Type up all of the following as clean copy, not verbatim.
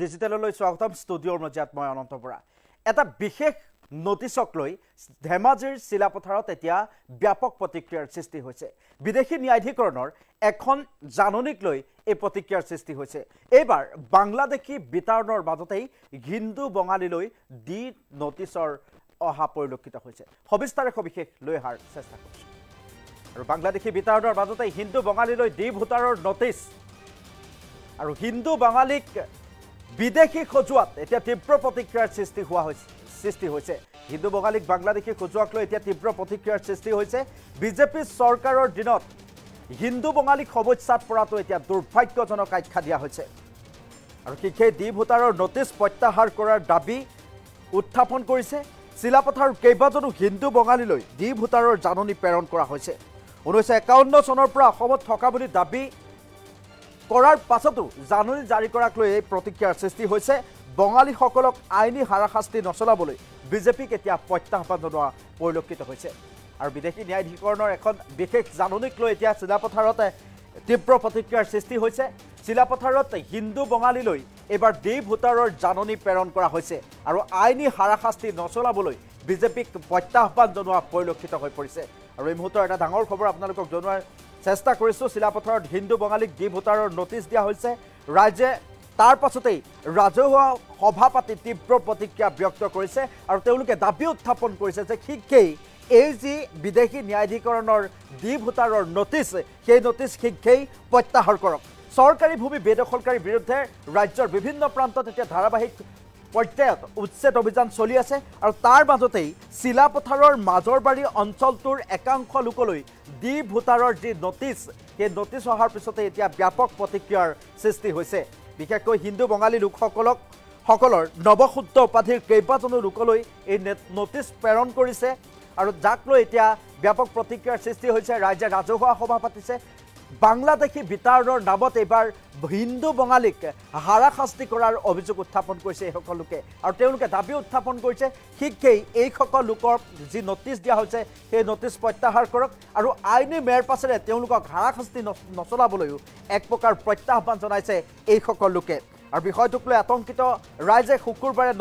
ডিজিটেললৈ স্বাগতম ষ্টুডিঅ'ৰ মজিয়াত মই অনন্ত বৰা এটা বিশেষ নটিছক লৈ ধেমাজিৰ চিলাপথাৰত এতিয়া ব্যাপক প্ৰতিক্ৰিয়াৰ সৃষ্টি হৈছে বিদেশী ন্যায়াধিকৰণৰ এখন জাননীক লৈ এই প্ৰতিক্ৰিয়াৰ সৃষ্টি হৈছে এইবাৰ বাংলাদেশী বিতৰণৰ মাজতেই হিন্দু বঙালীলৈ দি নটিছৰ অহা পৰিলক্ষিত হৈছে সবিস্তাৰে সবিশেষ লৈ অহাৰ চেষ্টা কৰিছে আৰু বাংলাদেশী বিতৰণৰ মাজতেই হিন্দু বঙালীলৈ দি ভোটাৰৰ নটিছ আৰু হিন্দু বাঙালীক বিদেশী খজুৱাত এতিয়া তীব্ৰ প্ৰতিক্ৰিয়াৰ সৃষ্টি হৈছে হিন্দু বঙালীক বাংলাদেশী খজুৱাক লৈ এতিয়া তীব্ৰ প্ৰতিক্ৰিয়াৰ সৃষ্টি হৈছে বিজেপি চৰকাৰৰ দিনত হিন্দু বঙালীক সমস্যাত পৰাটো এতিয়া দুৰ্ভাগ্যজনক আখ্যা দিয়া হৈছে আৰু সেই দি ভোটাৰৰ নটিছ প্ৰত্যাহাৰ কৰাৰ দাবী উত্থাপন কৰিছে চিলাপথাৰৰ কেইবাজনো হিন্দু বঙালীলৈ দি ভোটাৰৰ জাননী প্ৰেৰণ কৰা হৈছে 1951 চনৰ পৰা অসমত থকা বুলি দাবী কৰাৰ পাছতো জাননী জাৰি কৰাক লৈ এই প্ৰতিক্ৰিয়াৰ সৃষ্টি হৈছে বঙালীসকলক আইনী হাৰাশাস্তি নচলাবলৈ বিজেপিক এতিয়া প্ৰত্যাহ্বান জনোৱা পৰিলক্ষিত হৈছে আৰু বিদেশী ন্যায়াধিকৰণৰ এখন বিশেষ জাননীক লৈ এতিয়া চিলাপথাৰত তীব্ৰ প্ৰতিক্ৰিয়াৰ সৃষ্টি হৈছে চিলাপথাৰত হিন্দু বঙালীলৈ এবাৰ দি ভোটাৰৰ জাননী প্ৰেৰণ কৰা হৈছে আৰু আইনী হাৰাশাস্তি নচলাবলৈ বিজেপিক প্ৰত্যাহ্বান জনোৱা পৰিলক্ষিত হৈ পৰিছে আৰু এই মুহূৰ্তৰ এটা ডাঙৰ খবৰ আপোনালোকক জনোৱাৰ চেষ্টা কৰিছো চিলাপথাৰত হিন্দু বঙালীক দি ভোটাৰৰ নটিছ দিয়া হৈছে ৰাজ্যে তাৰ পাছতেই ৰাজহুৱা সভা পাতি তীব্ৰ প্ৰতিক্ৰিয়া ব্যক্ত কৰিছে আৰু তেওঁলোকে দাবী উত্থাপন কৰিছে যে শীঘ্ৰেই এই যি বিদেশী ন্যায়াধিকৰণৰ দি ভোটাৰৰ নটিছ সেই নটিছ শীঘ্ৰেই প্ৰত্যাহাৰ কৰক চৰকাৰী ভূমি বেদখলকাৰীৰ বিৰুদ্ধে ৰাজ্যৰ বিভিন্ন প্ৰান্তত এতিয়া ধাৰাবাহিক পৰ্যায়ত উচ্ছেদ অভিযান চলি আছে আৰু তাৰ মাজতেই চিলাপথাৰৰ মাজৰবাৰী অঞ্চলটোৰ একাংশ লোকলৈ দি ভোটাৰৰ যি নটিছ সেই নটিছ অহাৰ পিছতে এতিয়া ব্যাপক প্ৰতিক্ৰিয়াৰ সৃষ্টি হৈছে বিশেষকৈ হিন্দু বঙালী লোকসকলৰ নৱশুদ্ধ উপাধিৰ কেইবাজনো লোকলৈ এই নটিছ প্ৰেৰণ কৰিছে আৰু যাক লৈ এতিয়া ব্যাপক প্ৰতিক্ৰিয়াৰ সৃষ্টি হৈছে ৰাজ্যে ৰাজহুৱা সভা পাতিছে বাংলাদেশী বিতৰণৰ নামত এইবাৰ হিন্দু বঙালীক হাৰাশাস্তি কৰাৰ অভিযোগ উত্থাপন কৰিছে এইসকল লোকে আৰু তেওঁলোকে দাবী উত্থাপন কৰিছে শীঘ্ৰেই এইসকল লোকৰ যি নটিছ দিয়া হৈছে সেই নটিছ প্ৰত্যাহাৰ কৰক আৰু আইনী মেৰ পাছেৰে তেওঁলোকক হাৰাশাস্তি নচলাবলৈও এক প্ৰকাৰ প্ৰত্যাহ্বান জনাইছে এইসকল লোকে আৰু বিষয়টোক লৈ আতংকিত ৰাইজে শুকুৰবাৰে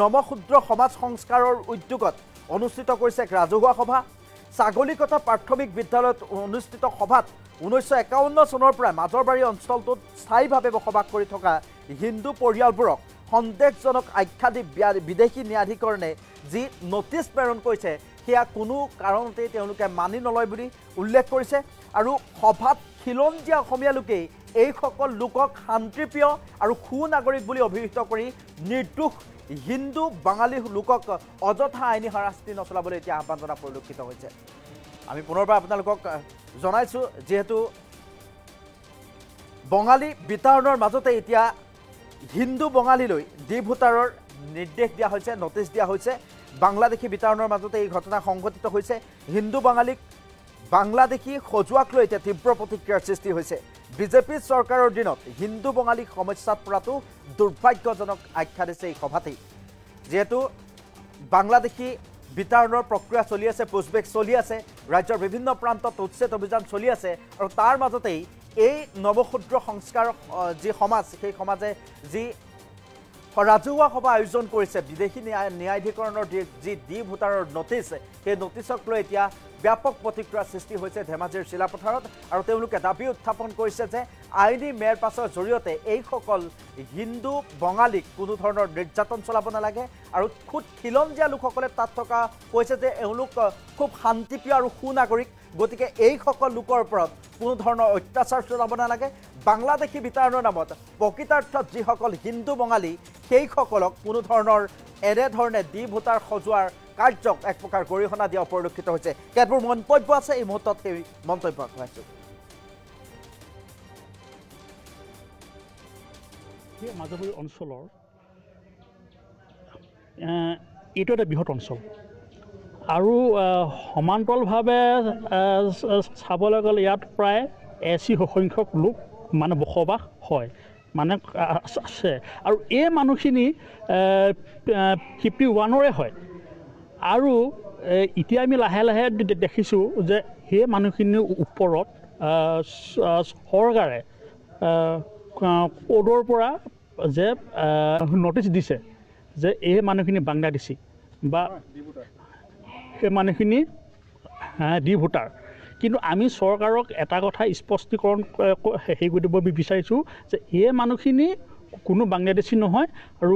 নৱশুদ্ৰ সমাজ সংস্কাৰৰ উদ্যোগত অনুষ্ঠিত কৰিছে এক ৰাজহুৱা সভা ছাগলীকটা প্ৰাথমিক বিদ্যালয়ত অনুষ্ঠিত সভাত 1951 চনৰ পৰা মাজৰবাৰী অঞ্চলটোত স্থায়ীভাৱে বসবাস কৰি থকা হিন্দু পৰিয়ালবোৰক সন্দেহজনক আখ্যা দি বিদেশী ন্যায়াধিকৰণে যি নটিছ প্ৰেৰণ কৰিছে সেয়া কোনো কাৰণতে তেওঁলোকে মানি নলয় বুলি উল্লেখ কৰিছে আৰু সভাত খিলঞ্জীয়া অসমীয়া লোকেই এইসকল লোকক শান্তিপ্ৰিয় আৰু সুনাগৰিক বুলি অভিহিত কৰি নিৰ্দোষ হিন্দু বাঙালী লোকক অযথা আইনী হাৰাশাস্তি নচলাবলৈ এতিয়া আহ্বান জনা পৰিলক্ষিত হৈছে আমি পুনৰবাৰ আপোনালোকক জনাইছো যেহেতু বঙালী বিতৰণৰ মাজতে এতিয়া হিন্দু বঙালীলৈ দি ভোটাৰৰ নিৰ্দেশ দিয়া হৈছে নটিছ দিয়া হৈছে বাংলাদেশী বিতৰণৰ মাজতে এই ঘটনা সংঘটিত হৈছে হিন্দু বাঙালীক বাংলাদেশী খজুৱাক লৈ এতিয়া তীব্ৰ প্ৰতিক্ৰিয়াৰ সৃষ্টি হৈছে বিজেপি চৰকাৰৰ দিনত হিন্দু বঙালীক সমস্যাত পৰাটো দুৰ্ভাগ্যজনক আখ্যা দিছে এই সভাতেই যেহেতু বাংলাদেশী বিতৰণৰ প্ৰক্ৰিয়া চলি আছে পুছবেক চলি আছে ৰাজ্যৰ বিভিন্ন প্ৰান্তত উচ্ছেদ অভিযান চলি আছে আৰু তাৰ মাজতেই এই নৱশুদ্ৰ সংস্কাৰ যি সমাজ সেই সমাজে যি ৰাজহুৱা সভা আয়োজন কৰিছে বিদেশী ন্যায়াধিকৰণৰ যি দি ভোটাৰৰ নটিছ সেই নটিছক লৈ এতিয়া ব্যাপক প্ৰতিক্ৰিয়াৰ সৃষ্টি হৈছে ধেমাজিৰ চিলাপথাৰত আৰু তেওঁলোকে দাবী উত্থাপন কৰিছে যে আইনী মেৰ পাছৰ জৰিয়তে এইসকল হিন্দু বঙালীক কোনো ধৰণৰ নিৰ্যাতন চলাব নালাগে আৰু খুদ খিলঞ্জীয়া লোকসকলে তাত থকা কৈছে যে এওঁলোক খুব শান্তিপ্ৰিয় আৰু সুনাগৰিক গতিকে এইসকল লোকৰ ওপৰত কোনো ধৰণৰ অত্যাচাৰ চলাব নালাগে বাংলাদেশী বিতৰণৰ নামত প্ৰকৃতাৰ্থত যিসকল হিন্দু বঙালী সেইসকলক কোনো ধৰণৰ এনেধৰণে দি ভোটাৰ সজোৱাৰ কাৰ্যক এক প্ৰকাৰ গৰিহণা দিয়া পৰিলক্ষিত হৈছে কেতবোৰ মন্তব্য আছে এই মুহূৰ্তত সেই মন্তব্য আগবঢ়াইছোঁ মাজৰবাৰী অঞ্চলৰ এইটো এটা বৃহৎ অঞ্চল আৰু সমান্তৰালভাৱে চাবলৈ গ'লে ইয়াত প্ৰায় 80 সংখ্যক লোক মানে বসবাস হয় মানে আছে আৰু এই মানুহখিনি 51ৰে হয় আৰু এতিয়া আমি লাহে লাহে দেখিছোঁ যে সেই মানুহখিনিৰ ওপৰত চৰকাৰে কোডৰ পৰা যে নটিচ দিছে যে এই মানুহখিনি বাংলাদেশী বা সেই মানুহখিনি ডি ভোটাৰ। কিন্তু আমি চৰকাৰক এটা কথা স্পষ্টীকৰণ হেৰি কৰি দিব বিচাৰিছোঁ যে এই মানুহখিনি কোনো বাংলাদেশী নহয় আৰু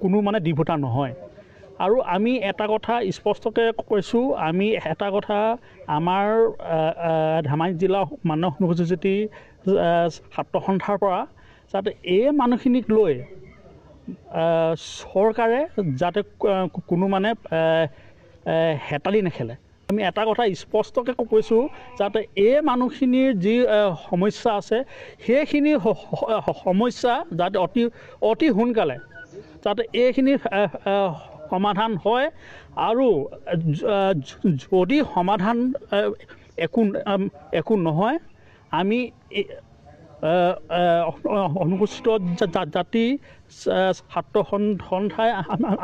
কোনো মানে ডি ভোটাৰ নহয়। আৰু আমি এটা কথা স্পষ্টকৈ কৈছোঁ, আমি এটা কথা আমাৰ ধেমাজি জিলা মানস অনুসূচিত ছাত্ৰ সন্থাৰ পৰা যাতে এই মানুহখিনিক লৈ চৰকাৰে যাতে কোনো মানে হেতালি নেখেলে। আমি এটা কথা স্পষ্টকৈ কৈছোঁ যাতে এই মানুহখিনিৰ যি সমস্যা আছে সেইখিনি সমস্যা যাতে অতি সোনকালে যাতে এইখিনি সমাধান হয়। আৰু যদি সমাধান একো নহয়, আমি অনুসূচিত জাতি ছাত্ৰ সন্থাই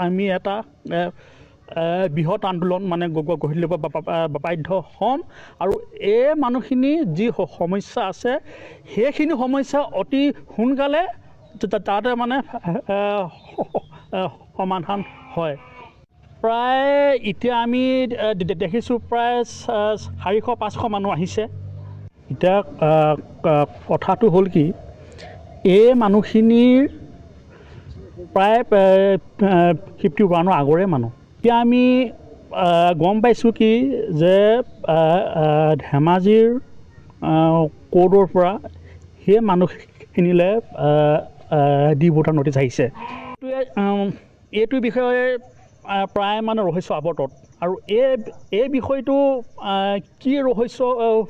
আমি এটা বৃহৎ আন্দোলন মানে গঢ়ি ল'ব বাধ্য হ'ম। আৰু এই মানুহখিনি যি সমস্যা আছে সেইখিনি সমস্যা অতি সোনকালে যাতে মানে সমাধান হয়। প্ৰায় এতিয়া আমি দেখিছোঁ প্ৰায় 400-500 মানুহ আহিছে। এতিয়া কথাটো হ'ল কি, এই মানুহখিনিৰ প্ৰায় 51 আগৰে মানুহ। এতিয়া আমি গম পাইছোঁ কি যে ধেমাজিৰ ক'ৰ্ডৰ পৰা সেই মানুহখিনিলৈ ডি ভোটাৰ নটিচ আহিছে। এইটো বিষয়ে প্ৰায় মানে ৰহস্য আৱৰ্তত। আৰু এই বিষয়টো কি ৰহস্য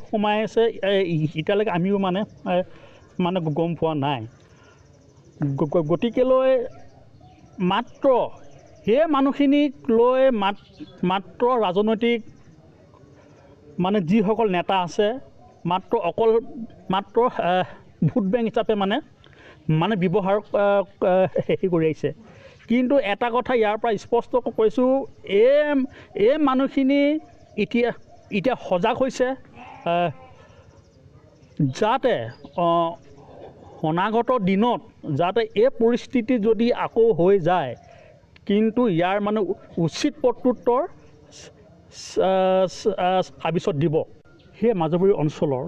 সোমাই আছে এতিয়ালৈকে আমিও মানে গম পোৱা নাই। গতিকেলৈ মাত্ৰ সেই মানুহখিনিক লৈ মাত্ৰ ৰাজনৈতিক মানে যিসকল নেতা আছে মাত্ৰ ভোট বেংক হিচাপে মানে ব্যৱহাৰ হেৰি কৰি আহিছে। কিন্তু এটা কথা ইয়াৰ পৰা স্পষ্ট কৈছোঁ, এই মানুহখিনি এতিয়া সজাগ হৈছে যাতে অনাগত দিনত যাতে এই পৰিস্থিতি যদি আকৌ হৈ যায়, কিন্তু ইয়াৰ মানে উচিত প্ৰত্যুত্তৰ ভৱিষ্যত দিব। সেই মাজুলী অঞ্চলৰ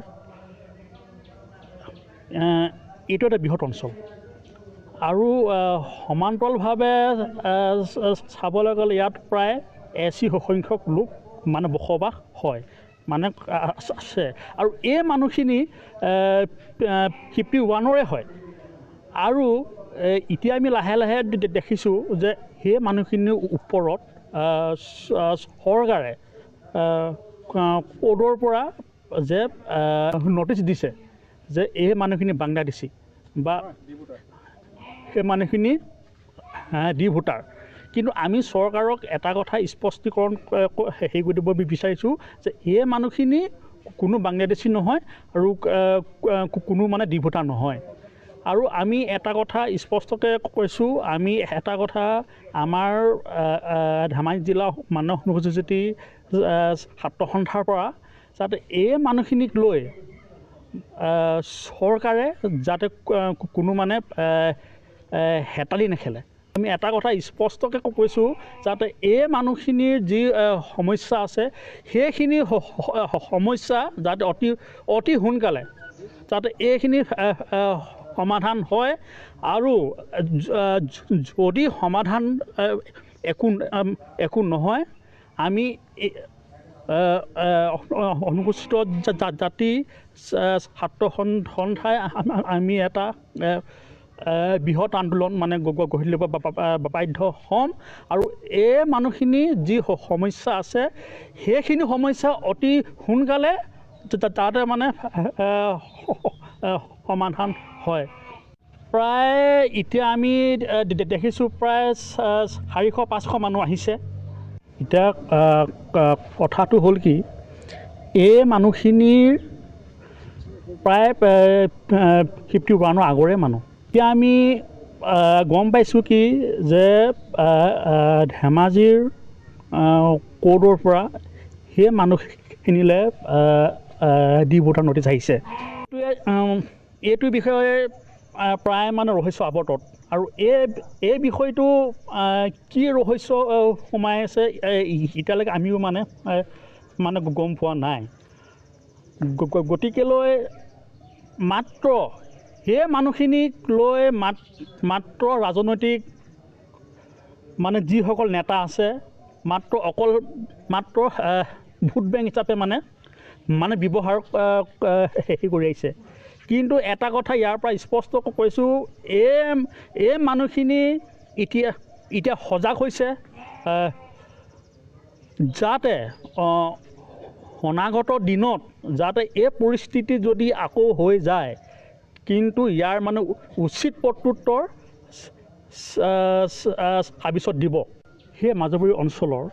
এইটো এটা বৃহৎ অঞ্চল আৰু সমান্তৰালভাৱে চাবলৈ গ'লে ইয়াত প্ৰায় 80 সংখ্যক লোক মানে বসবাস হয় মানে আছে। আৰু এই মানুহখিনি 51ৰে হয়। আৰু এতিয়া আমি লাহে লাহে দেখিছোঁ যে সেই মানুহখিনিৰ ওপৰত চৰকাৰে ক'ৰ্ডৰ পৰা যে নটিচ দিছে যে এই মানুহখিনি বাংলাদেশী বা সেই মানুহখিনি ডি ভোটাৰ। কিন্তু আমি চৰকাৰক এটা কথা স্পষ্টীকৰণ হেৰি কৰি দিব বিচাৰিছোঁ যে এই মানুহখিনি কোনো বাংলাদেশী নহয় আৰু কোনো মানে ডি ভোটাৰ নহয়। আৰু আমি এটা কথা স্পষ্টকৈ কৈছোঁ, আমি এটা কথা আমাৰ ধেমাজি জিলা মানস অনুসূচিত ছাত্ৰ সন্থাৰ পৰা যাতে এই মানুহখিনিক লৈ চৰকাৰে যাতে কোনো মানে হেতালি নেখেলে। আমি এটা কথা স্পষ্টকৈ কৈছোঁ যাতে এই মানুহখিনিৰ যি সমস্যা আছে সেইখিনি সমস্যা যাতে অতি সোনকালে যাতে এইখিনি সমাধান হয়। আৰু যদি সমাধান একো নহয়, আমি অনুসূচিত জাতি ছাত্ৰ সন্থাই আমি এটা বৃহৎ আন্দোলন মানে গঢ়ি ল'ব বাধ্য হ'ম। আৰু এই মানুহখিনি যি সমস্যা আছে সেইখিনি সমস্যা অতি সোনকালে যাতে মানে সমাধান হয়। প্ৰায় এতিয়া আমি দেখিছোঁ প্ৰায় 400-500 মানুহ আহিছে। এতিয়া কথাটো হ'ল কি, এই মানুহখিনিৰ প্ৰায় 51 আগৰে মানুহ। এতিয়া আমি গম পাইছোঁ কি যে ধেমাজিৰ ক'ৰ্ডৰ পৰা সেই মানুহখিনিলৈ ডি ভোটাৰ নটিচ আহিছে। এইটো বিষয়ে প্ৰায় মানে ৰহস্য আৱৰ্তত আৰু এই বিষয়টো কি ৰহস্য সোমাই আছে এতিয়ালৈকে আমিও মানে গম পোৱা নাই গতিকেলৈ মাত্ৰ সেই মানুহখিনিক লৈ মাত্ৰ ৰাজনৈতিক মানে যিসকল নেতা আছে মাত্ৰ ভোট বেংক হিচাপে মানে ব্যৱহাৰ কৰি আহিছে কিন্তু এটা কথা ইয়াৰ পৰা স্পষ্ট কৈছোঁ এই মানুহখিনি এতিয়া সজাগ হৈছে যাতে অনাগত দিনত যাতে এই পৰিস্থিতি যদি আকৌ হৈ যায় কিন্তু ইয়াৰ মানে উচিত প্ৰত্যুত্তৰ ভৱিষ্যত দিব সেই মাজুলী অঞ্চলৰ